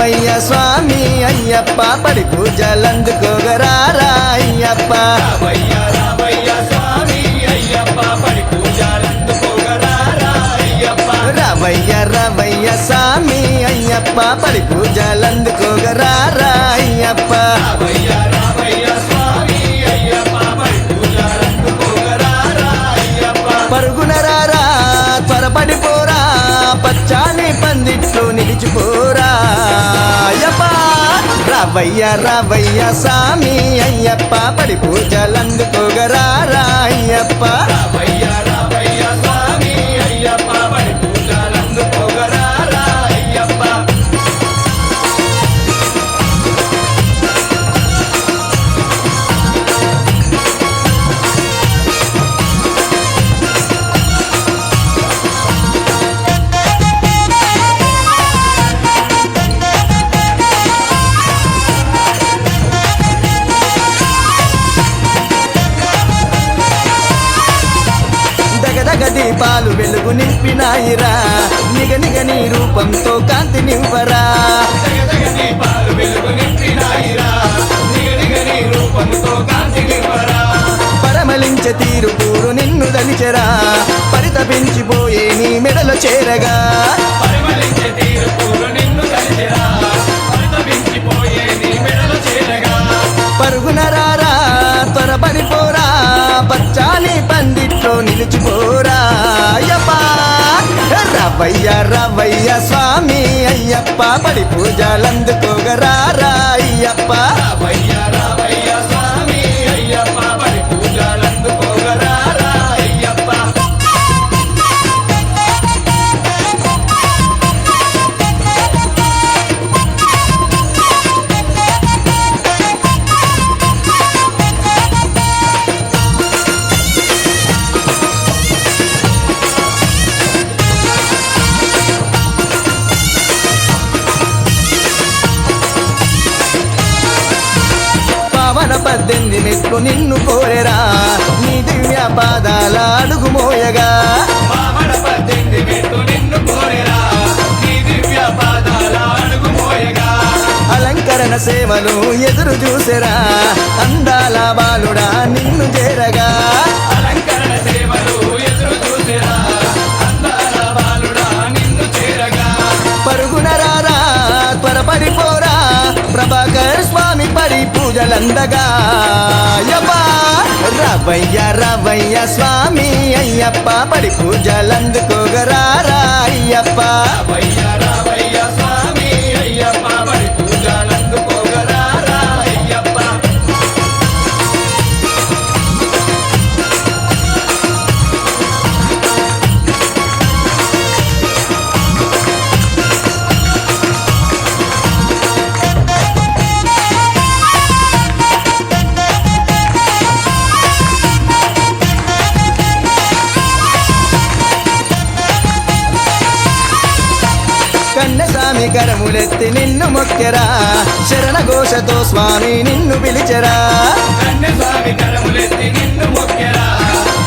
రావయ్య స్వామి అయ్యప్ప పడి పూజలందుకోగరారా అయ్యప్ప రావయ్య రావయ్య స్వామి అయ్యప్ప పడి పూజలందుకోగరారా అయ్యప్ప రావయ్య రావయ్య స్వామి అయ్యప్ప పడి పూజలందుకోగరారా అయ్యప్ప రావయ్య రావయ్య స్వామి అయ్యప్ప పడి పూజలందుకోగరారా అయ్యప్ప పరుగున రారా త్వరపడిపోరా పచ్చాని పందిట్లో నిలిచిపోరా అయ్యప్ప రావయ్య రావయ్య స్వామి అయ్యప్ప పడి పూజలందుకోగరారా అయ్యప్ప రావయ్య రావయ్య స్వామి అయ్యప్ప పడి పూజలందుకోగరారా అయ్యప్ప దగదగ దీపాలు వెలుగు నింపినాయిరా నిగనిగ నీ రూపంతో కాంతి నివ్వరా జగదగ దీపాలు వెలుగు నింపినాయిరా నిగనిగ నీ రూపంతో కాంతి నివ్వరా పరమలించే తీరు పూరు నిన్ను దలిచెరా పరితపించిపోయే నీ మెడలో చేరగా పరిమళించే తీరు పూలు నిన్ను కలిచెరా పరితపించిపోయే నీ మెడలో చేరగా పరుగున రారా త్వరపడిపోరా పచ్చాని పందిట్లో నిలిచిపోరా అయ్యప్ప రావయ్య రావయ్య స్వామి అయ్యప్ప పడి పూజలందుకోగరారా అయ్యప్ప రావయ్య రావయ్య స్వామి అయ్యప్ప పడి పూజలందుకోగరారా అయ్యప్ప పావన 18 మెట్లు నిన్ను కోరెరా నీ దివ్య పాదాల అడుగు మోయగా పావన 18 మెట్టు నిన్ను కోరెరా నీ దివ్య పాదాల అడుగు మోయగా అలంకరణ సేవలు ఎదురు చూసెరా అందాల బాలుడా నిన్ను చేరగా అలంకరణ సేవలు ఎదురు చూసిరా అందాల బాలుడా నిన్ను చేరగా పరుగున రారా త్వరపడిపోరా ప్రభాకర్ స్వామి పడి పూజలందగా అయ్యప్ప రావయ్య రావయ్య స్వామి అయ్యప్ప పడి పూజలందుకోగరారా అయ్యప్ప రావయ్య రావయ్య స్వామి అయ్యప్ప పడి పూజలందుకోగరారా అయ్యప్ప కన్నస్వామి కరములెత్తి నిన్ను మొక్కెరా శరణ ఘోషతో స్వామి నిన్ను పిలిచెరా కన్యస్వామి కరములెత్తి నిన్ను మొక్కెరా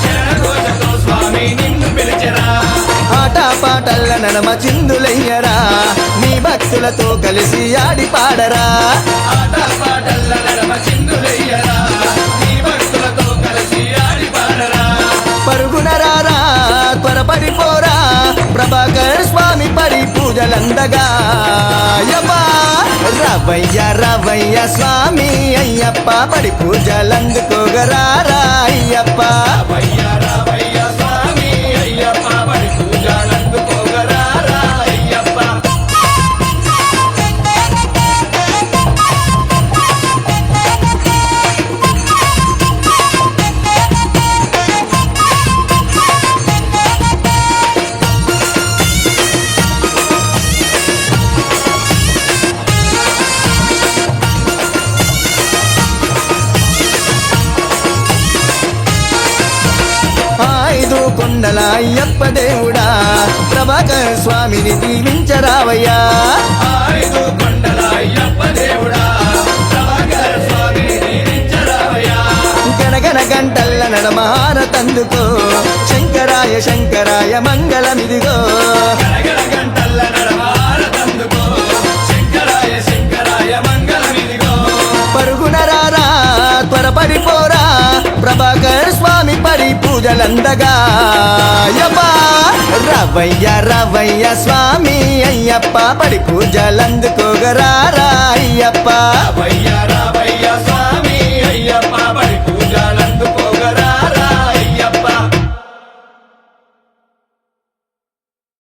శరణఘోషతో స్వామి నిన్ను పిలిచెరా ఆట పాటల్ల నడమ చిందులయ్యరా నీ భక్తులతో కలిసి ఆడి పాడరా ఆట పాటల్ల నడమ చిందులయ్యరా నీ భక్తులతో కలిసి ఆడి పాడరా పరుగున రారా త్వరపడిపోరా ప్రభాకర్ స్వామి పడి పూజలందగా అయ్యప్ప రావయ్య రావయ్య స్వామి అయ్యప్ప పడి పూజలందుకోగరారా అయ్యప్ప రావయ్య రావయ్య స్వామి అయ్యప్ప పడి పూజలందుకోగరారా అయ్యప్ప ఐదు కొండల అయ్యప్ప దేవుడా ప్రభాకర్ స్వామిని దీవించరావయ్యా ఐదు కొండల అయ్యప్ప దేవుడా ప్రభాకర స్వామిని దీవించరావయ్యా గణగణ గంటల్ల నడమార తందుకో శంకరాయ శంకరాయ మంగళమిదిగో గణగణ గంటల్ల నడవార తందుకో శంకరాయ పూజలందగా అయ్యప్పా రవయ్య రవయ్య స్వామి అయ్యప్ప పడి పూజలందుకోగరారా అయ్యప్ప రావయ్యా